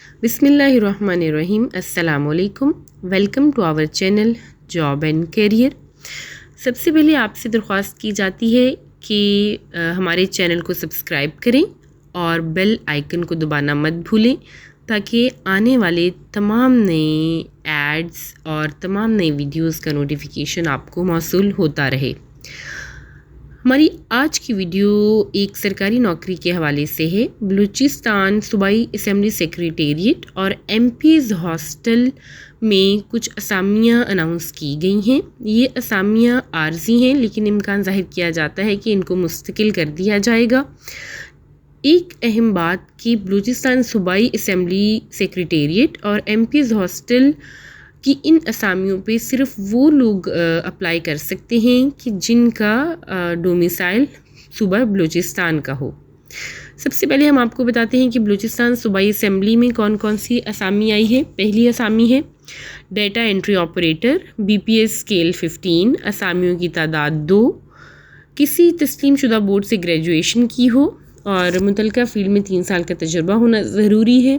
بسم اللہ الرحمن الرحیم. السلام علیکم. Welcome to our channel job and career. سب سے پہلے آپ سے درخواست کی جاتی ہے کہ ہمارے چینل کو سبسکرائب کریں اور بیل آئیکن کو دبانا مت بھولیں تاکہ آنے والے تمام نئے ایڈز اور تمام نئے ویڈیوز کا نوٹیفیکیشن آپ کو موصول ہوتا رہے. ہماری آج کی ویڈیو ایک سرکاری نوکری کے حوالے سے ہے. بلوچستان صوبائی اسمبلی سیکریٹریٹ اور ایم پیز ہاسٹل میں کچھ اسامیاں اناؤنس کی گئی ہیں. یہ اسامیاں عارضی ہیں لیکن امکان ظاہر کیا جاتا ہے کہ ان کو مستقل کر دیا جائے گا. ایک اہم بات کہ بلوچستان صوبائی اسمبلی سیکریٹریٹ اور ایم پیز ہاسٹل کہ ان اسامیوں پہ صرف وہ لوگ اپلائی کر سکتے ہیں کہ جن کا ڈومیسائل صوبہ بلوچستان کا ہو. سب سے پہلے ہم آپ کو بتاتے ہیں کہ بلوچستان صوبائی اسمبلی میں کون کون سی اسامی آئی ہے. پہلی اسامی ہے data entry operator B P S scale 15. اسامیوں کی تعداد 2. کسی تسلیم شدہ بورڈ سے گریجویشن کی ہو اور متعلقہ فیلڈ میں 3 سال کا تجربہ ہونا ضروری ہے.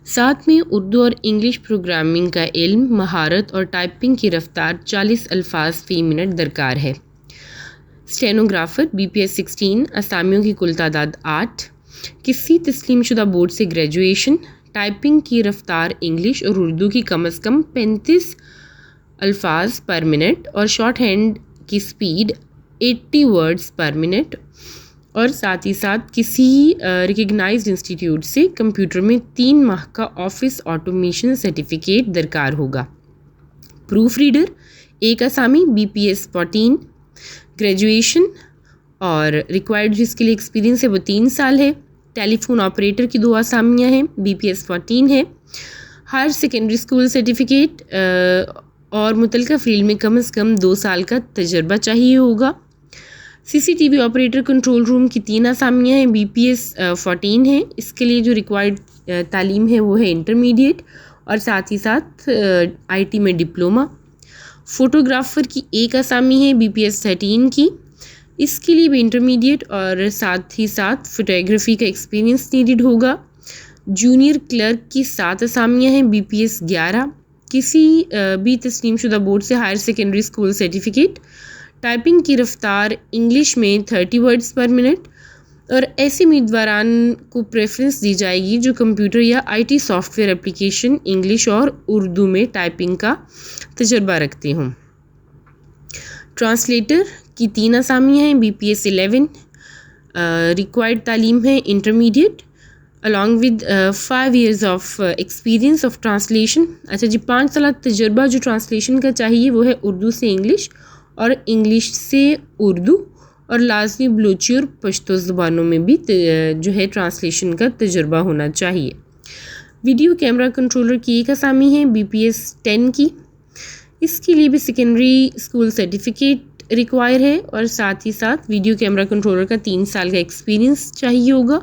ساتھ میں اردو اور انگلش پروگرامنگ کا علم، مہارت اور ٹائپنگ کی رفتار 40 الفاظ فی منٹ درکار ہے. Stenographer B P S 16. اسامیوں کی کل تعداد 8. کسی تسلیم شدہ بورڈ سے گریجویشن. ٹائپنگ کی رفتار انگلش اور اردو کی کم از کم 35 الفاظ پر منٹ اور شارٹ ہینڈ کی سپیڈ 80 ورڈز پر منٹ. اور ساتھ ہی ساتھ کسی ریکگنائزڈ انسٹیٹیوٹ سے کمپیوٹر میں 3 ماہ کا آفس آٹومیشن سرٹیفکیٹ درکار ہوگا. پروف ریڈر ایک اسامی بی پی ایس 14. گریجویشن اور ریکوائرڈ جس کے لیے ایکسپیرینس ہے وہ 3 سال ہے. ٹیلی فون آپریٹر کی 2 اسامیاں ہیں. بی پی ایس 14 ہے. ہائر سیکنڈری اسکول سرٹیفکیٹ اور متعلقہ فیلڈ میں کم از کم 2 سال کا تجربہ چاہیے ہوگا. C C T V operator control room کی 3 اسامیاں ہیں. بی پی ایس 14 ہے. اس کے لیے جو ریکوائرڈ تعلیم ہے وہ ہے انٹرمیڈیٹ اور ساتھ ہی ساتھ آئی ٹی میں ڈپلومہ. فوٹوگرافر کی 1 اسامی ہے بی پی ایس 13 کی. اس کے لیے بھی انٹرمیڈیٹ اور ساتھ ہی ساتھ فوٹوگرافی کا ایکسپیرینس نیڈڈ ہوگا. جونیئر کلرک کی 7 اسامیاں ہیں بی پی ایس 11. کسی بھی تسلیم شدہ بورڈ سے higher secondary school certificate. Typing کی رفتار انگلش میں 30 ورڈز پر منٹ اور ایسے امیدواران کو پریفرنس دی جائے گی جو کمپیوٹر یا I T soft where application English اور اردو میں ٹائپنگ کا تجربہ رکھتے ہوں. ٹرانسلیٹر کی 3 اسامیاں ہیں بی پی ایس 11. ریکوائرڈ تعلیم ہے intermediate along with 5 years of experience of translation. اچھا جی 5 سال تجربہ جو ٹرانسلیشن کا چاہیے وہ ہے اردو سے انگلش اور انگلش سے اردو اور لازمی بلوچی اور پشتو زبانوں میں بھی جو ہے ٹرانسلیشن کا تجربہ ہونا چاہیے. ویڈیو کیمرہ کنٹرولر کی 1 اسامی ہے بی پی ایس 10 کی. اس کے لیے بھی سیکنڈری اسکول سرٹیفکیٹ ریکوائر ہے اور ساتھ ہی ساتھ ویڈیو کیمرہ کنٹرولر کا 3 سال کا ایکسپیرینس چاہیے ہوگا.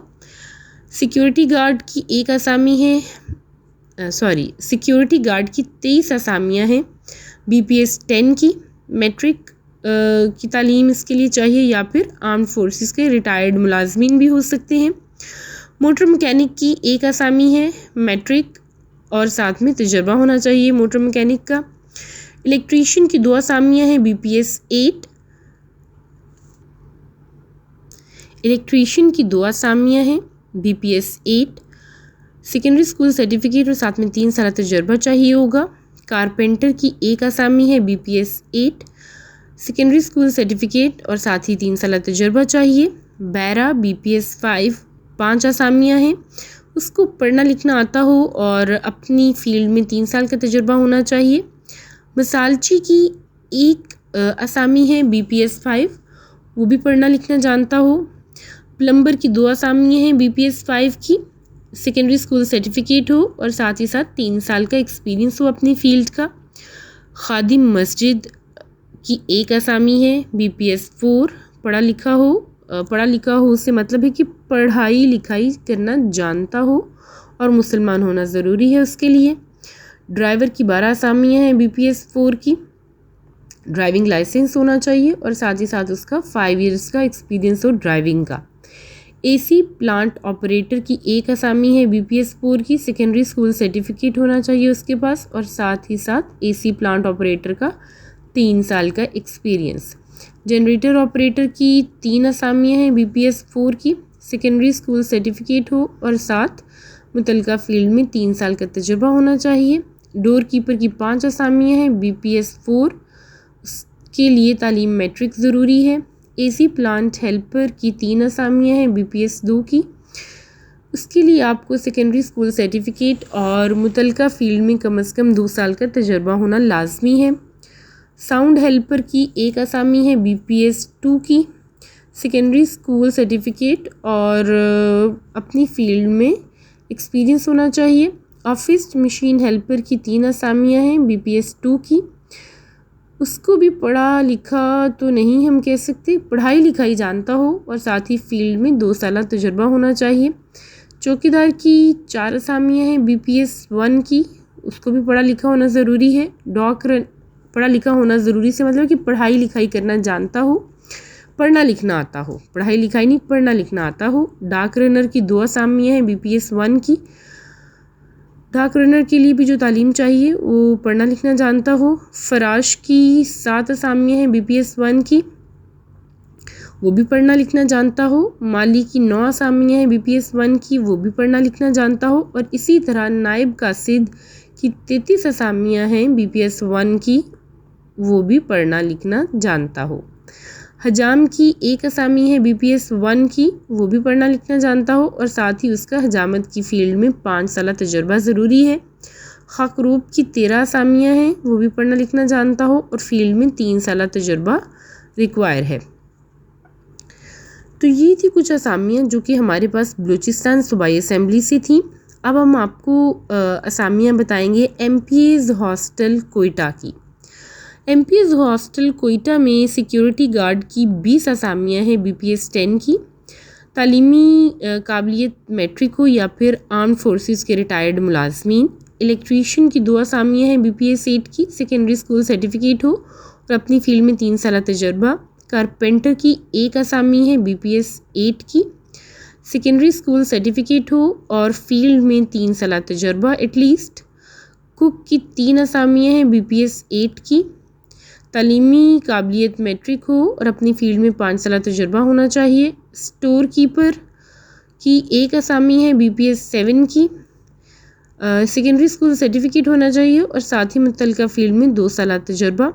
سیکیورٹی گارڈ کی 1 اسامی ہے سیکیورٹی گارڈ کی 23 اسامیاں ہیں بی پی ایس 10 کی. میٹرک کی تعلیم اس کے لیے چاہیے یا پھر آرمڈ فورسز کے ریٹائرڈ ملازمین بھی ہو سکتے ہیں. موٹر مکینک کی 1 اسامی ہے. میٹرک اور ساتھ میں تجربہ ہونا چاہیے موٹر مکینک کا. الیکٹریشین کی 2 اسامیاں ہیں بی پی ایس 8. الیکٹریشین کی 2 اسامیاں ہیں B P S 8. Secondary school certificate اور ساتھ میں 3 سال تجربہ چاہیے ہوگا. کارپینٹر کی 1 اسامی ہے B P S 8. Secondary school certificate اور ساتھ ہی 3 سال تجربہ چاہیے. بیرا بی پی ایس 5. 5 اسامیاں ہیں. اس کو پڑھنا لکھنا آتا ہو اور اپنی فیلڈ میں 3 سال کا تجربہ ہونا چاہیے. مسالچی کی 1 اسامی ہے بی پی ایس 5. وہ بھی پڑھنا لکھنا جانتا ہو. پلمبر کی 2 اسامیاں ہیں بی پی ایس 5 کی. سیکنڈری اسکول سرٹیفکیٹ ہو اور ساتھ ہی ساتھ 3 سال کا ایکسپیرینس ہو اپنی فیلڈ کا. خادم مسجد کی 1 اسامی ہے بی پی ایس 4. پڑھا لکھا ہو سے مطلب ہے کہ پڑھائی لکھائی کرنا جانتا ہو اور مسلمان ہونا ضروری ہے اس کے لیے. ڈرائیور کی 12 اسامیاں ہیں بی پی ایس 4 کی. ڈرائیونگ لائسنس ہونا چاہیے اور ساتھ ہی ساتھ اس کا 5 ایئرس کا ایکسپیرینس ہو ڈرائیونگ کا۔ اے سی پلانٹ آپریٹر کی ایک اسامی ہے BPS 4 کی، سیکنڈری اسکول سرٹیفکیٹ ہونا چاہیے اس کے پاس، اور ساتھ ہی ساتھ اے سی پلانٹ آپریٹر کا 3 سال کا ایکسپیرینس۔ جنریٹر آپریٹر کی 3 اسامیاں ہیں BPS 4 کی، سیکنڈری اسکول سرٹیفکیٹ ہو اور ساتھ متعلقہ فیلڈ میں 3 سال کا تجربہ ہونا چاہیے۔ ڈور کیپر کی 5 اسامیاں ہیں BPS 4، اس کے لیے تعلیم میٹرک ضروری ہے۔ اے سی پلانٹ ہیلپر کی 3 اسامیاں ہیں BPS 2 کی، اس کے لیے آپ کو سیکنڈری اسکول سرٹیفکیٹ اور متعلقہ فیلڈ میں کم از کم 2 سال کا تجربہ ہونا لازمی ہے۔ ساؤنڈ ہیلپر کی 1 اسامی ہے BPS 2 کی، سیکنڈری اسکول سرٹیفکیٹ اور اپنی فیلڈ میں ایکسپیرینس ہونا چاہیے۔ آفس مشین ہیلپر کی 3 اسامیاں ہیں BPS 2 کی، اس کو بھی پڑھا لکھا تو نہیں ہم کہہ سکتے، پڑھائی لکھائی جانتا ہو اور ساتھ ہی فیلڈ میں 2 سالہ تجربہ ہونا چاہیے۔ چوکیدار کی 4 اسامیاں ہیں BPS 1 کی، اس کو بھی پڑھا لکھا ہونا ضروری ہے۔ پڑھا لکھا ہونا ضروری سے مطلب کہ پڑھائی لکھائی کرنا جانتا ہو، پڑھنا لکھنا آتا ہو، پڑھائی لکھائی نہیں پڑھنا لکھنا آتا ہو۔ ڈاک رنر کی 2 اسامیاں ہیں BPS 1 کی، ڈاک رنر کے لیے بھی جو تعلیم چاہیے وہ پڑھنا لکھنا جانتا ہو۔ فراش کی 7 اسامیاں ہیں BPS 1 کی، وہ بھی پڑھنا لکھنا جانتا ہو۔ مالی کی 9 اسامیاں ہیں BPS 1 کی، وہ بھی پڑھنا لکھنا جانتا ہو، اور اسی طرح نائب قاصد کی 33 اسامیاں ہیں BPS 1 کی، وہ بھی پڑھنا لکھنا جانتا ہو۔ حجام کی 1 اسامی ہے BPS 1 کی، وہ بھی پڑھنا لکھنا جانتا ہو اور ساتھ ہی اس کا حجامت کی فیلڈ میں 5 سالہ تجربہ ضروری ہے۔ خاکروب کی 13 اسامیاں ہیں، وہ بھی پڑھنا لکھنا جانتا ہو اور فیلڈ میں 3 سالہ تجربہ ریکوائر ہے۔ تو یہ تھی کچھ اسامیاں جو کہ ہمارے پاس بلوچستان صوبائی اسمبلی سے تھیں۔ اب ہم آپ کو اسامیاں بتائیں گے MPA's ہاسٹل کوئٹہ کی۔ MPA's ہاسٹل کوئٹہ میں سیکیورٹی گارڈ کی 20 اسامیاں ہیں BPS 10 کی، تعلیمی قابلیت میٹرک ہو یا پھر آرمڈ فورسز کے ریٹائرڈ ملازمین۔ الیکٹریشین کی 2 اسامیاں ہیں BPS 8 کی، سیکنڈری اسکول سرٹیفکیٹ ہو اور اپنی فیلڈ میں 3 سالہ تجربہ۔ کارپینٹر کی 1 اسامی ہے BPS 8 کی، سیکنڈری اسکول سرٹیفکیٹ ہو اور فیلڈ میں 3 سالہ تجربہ ایٹ لیسٹ۔ کک کی 3 اسامیاں ہیں BPS 8 کی، تعلیمی قابلیت میٹرک ہو اور اپنی فیلڈ میں 5 سالہ تجربہ ہونا چاہیے۔ اسٹور کیپر کی 1 اسامی ہے BPS 7 کی، سیکنڈری اسکول سرٹیفکیٹ ہونا چاہیے اور ساتھ ہی متعلقہ فیلڈ میں 2 سالہ تجربہ۔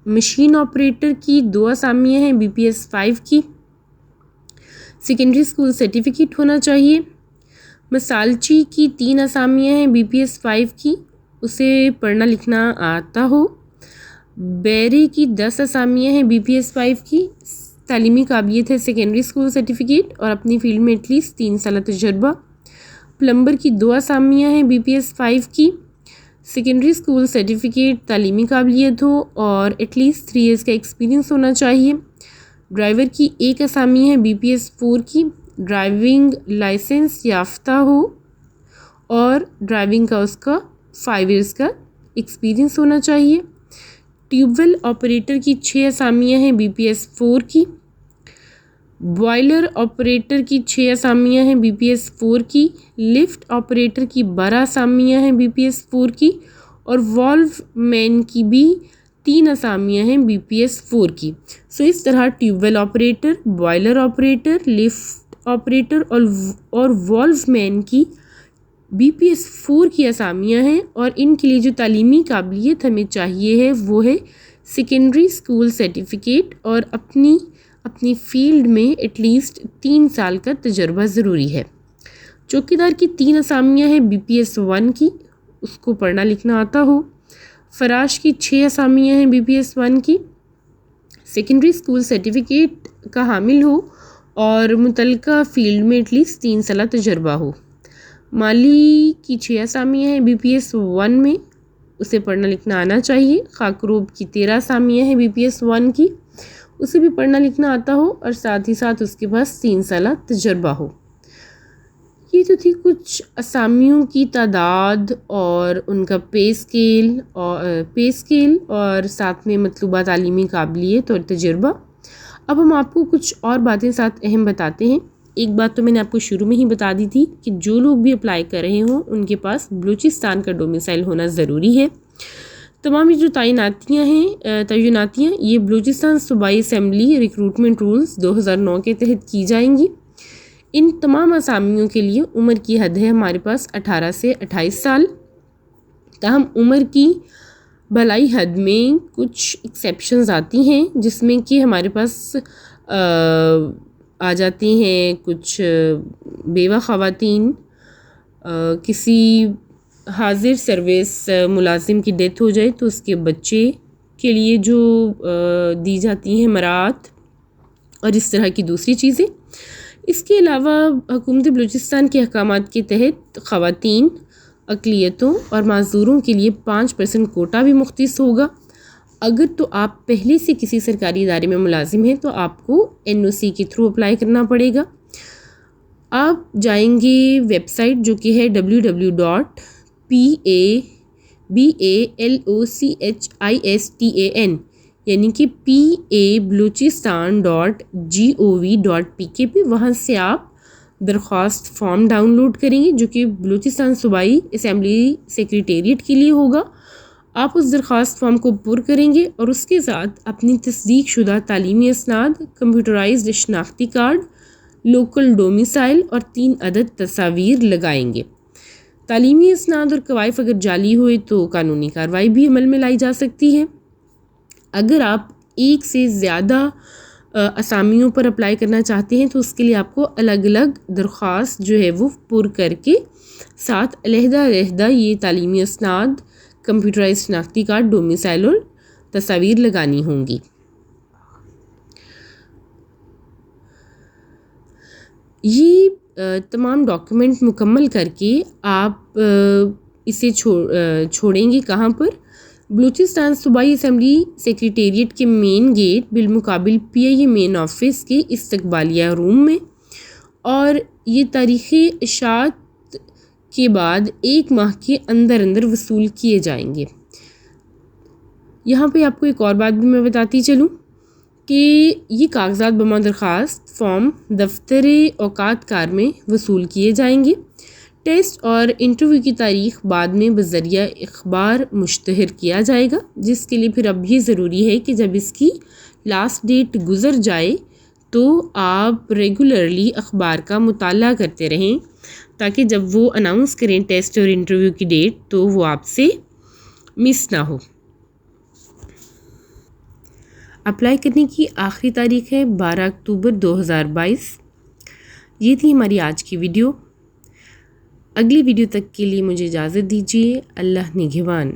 مشین آپریٹر کی 2 اسامیاں ہیں BPS 5 کی، سیکنڈری اسکول سرٹیفکیٹ ہونا چاہیے۔ مسالچی کی 3 اسامیاں ہیں BPS 5 کی، اسے پڑھنا لکھنا آتا ہو۔ بیرے کی 10 اسامیاں ہیں BPS 5 کی، تعلیمی قابلیت ہے سیکنڈری اسکول سرٹیفکیٹ اور اپنی فیلڈ میں ایٹ لیسٹ 3 سالہ تجربہ۔ پلمبر کی 2 اسامیاں ہیں BPS 5 کی، سیکنڈری اسکول سرٹیفکیٹ، تعلیمی قابلیت ہو اور ایٹ لیسٹ 3 ایئرس کا ایکسپیرینس ہونا چاہیے۔ ڈرائیور کی 1 اسامی ہے BPS 4 کی، ڈرائیونگ لائسنس یافتہ ہو اور ڈرائیونگ کا اس کا 5 ایئرس کا ایکسپیرینس ہونا چاہیے۔ ٹیوب ویل آپریٹر کی 6 اسامیاں ہیں BPS 4 کی، بوائلر آپریٹر کی 6 اسامیاں ہیں BPS 4 کی، لفٹ آپریٹر کی 12 اسامیاں ہیں BPS 4 کی اور والو مین کی بھی 3 اسامیاں ہیں BPS 4 کی۔ اس طرح tube well operator, boiler operator, lift operator اور والو مین کی BPS 4 کی اسامیاں ہیں، اور ان کے لیے جو تعلیمی قابلیت ہمیں چاہیے ہے وہ ہے سیکنڈری اسکول سرٹیفکیٹ اور اپنی فیلڈ میں ایٹ لیسٹ 3 سال کا تجربہ ضروری ہے۔ چوکیدار کی 3 اسامیاں ہیں BPS 1 کی، اس کو پڑھنا لکھنا آتا ہو۔ فراش کی 6 اسامیاں ہیں BPS 1 کی، سیکنڈری اسکول سرٹیفکیٹ کا حامل ہو اور متعلقہ فیلڈ میں ایٹ لیسٹ 3 سالہ تجربہ ہو۔ مالی کی 6 اسامیاں ہیں BPS 1 میں، اسے پڑھنا لکھنا آنا چاہیے۔ خاکروب کی 13 اسامیاں ہیں BPS 1 کی، اسے بھی پڑھنا لکھنا آتا ہو اور ساتھ ہی ساتھ اس کے پاس 3 سالہ تجربہ ہو۔ یہ تو تھی کچھ اسامیوں کی تعداد اور ان کا پے اسکیل اور ساتھ میں مطلوبہ تعلیمی قابلیت اور تجربہ۔ اب ہم آپ کو کچھ اور باتیں ساتھ اہم بتاتے ہیں۔ ایک بات تو میں نے آپ کو شروع میں ہی بتا دی تھی کہ جو لوگ بھی اپلائی کر رہے ہوں ان کے پاس بلوچستان کا ڈومیسائل ہونا ضروری ہے۔ تمام یہ جو تعیناتیاں یہ بلوچستان صوبائی اسمبلی ریکروٹمنٹ رولز 2009 کے تحت کی جائیں گی۔ ان تمام اسامیوں کے لیے عمر کی حد ہے ہمارے پاس 18 سے 28 سال۔ تاہم عمر کی بھلائی حد میں کچھ ایکسیپشنز آتی ہیں، جس میں کہ ہمارے پاس آ جاتی ہیں کچھ بیوہ خواتین، کسی حاضر سروس ملازم کی ڈیتھ ہو جائے تو اس کے بچے کے لیے جو دی جاتی ہیں مراعات، اور اس طرح کی دوسری چیزیں۔ اس کے علاوہ حکومت بلوچستان کے احکامات کے تحت خواتین، اقلیتوں اور معذوروں کے لیے 5% کوٹا بھی مختص ہوگا۔ اگر تو آپ پہلے سے کسی سرکاری ادارے میں ملازم ہیں تو آپ کو NOC کے تھرو اپلائی کرنا پڑے گا۔ آپ جائیں گے ویب سائٹ جو کہ ہے www.PABALOCHISTAN یعنی کہ PABloochistan.gov.pk پہ، وہاں سے آپ درخواست فارم ڈاؤن لوڈ کریں گے جو کہ بلوچستان صوبائی اسمبلی سیکریٹریٹ کے لیے ہوگا۔ آپ اس درخواست فارم کو پر کریں گے اور اس کے ساتھ اپنی تصدیق شدہ تعلیمی اسناد، کمپیوٹرائزڈ شناختی کارڈ، لوکل ڈومیسائل اور 3 عدد تصاویر لگائیں گے۔ تعلیمی اسناد اور کوائف اگر جعلی ہوئے تو قانونی کارروائی بھی عمل میں لائی جا سکتی ہے۔ اگر آپ ایک سے زیادہ اسامیوں پر اپلائی کرنا چاہتے ہیں تو اس کے لیے آپ کو الگ الگ درخواست جو ہے وہ پر کر کے ساتھ علیحدہ یہ تعلیمی اسناد، کمپیوٹرائز شناختی کارڈ، ڈومیسائل اور تصاویر لگانی ہوں گی۔ یہ تمام ڈاکیومنٹ مکمل کر کے آپ اسے چھوڑیں گے کہاں پر؟ بلوچستان صوبائی اسمبلی سیکریٹریٹ کے مین گیٹ بالمقابل PIA مین آفس کے استقبالیہ روم میں، اور یہ تاریخ اشاعت کے بعد 1 ماہ کے اندر وصول کیے جائیں گے۔ یہاں پہ آپ کو ایک اور بات بھی میں بتاتی چلوں کہ یہ کاغذات بما درخواست فارم دفتر اوقات کار میں وصول کیے جائیں گے۔ ٹیسٹ اور انٹرویو کی تاریخ بعد میں بذریعہ اخبار مشتہر کیا جائے گا، جس کے لیے پھر اب یہ ضروری ہے کہ جب اس کی لاسٹ ڈیٹ گزر جائے تو آپ ریگولرلی اخبار کا مطالعہ کرتے رہیں، تاکہ جب وہ اناؤنس کریں ٹیسٹ اور انٹرویو کی ڈیٹ تو وہ آپ سے مس نہ ہو۔ اپلائی کرنے کی آخری تاریخ ہے 12 اکتوبر 2022۔ یہ تھی ہماری آج کی ویڈیو۔ اگلی ویڈیو تک کے لیے مجھے اجازت دیجیے۔ اللہ نگہبان۔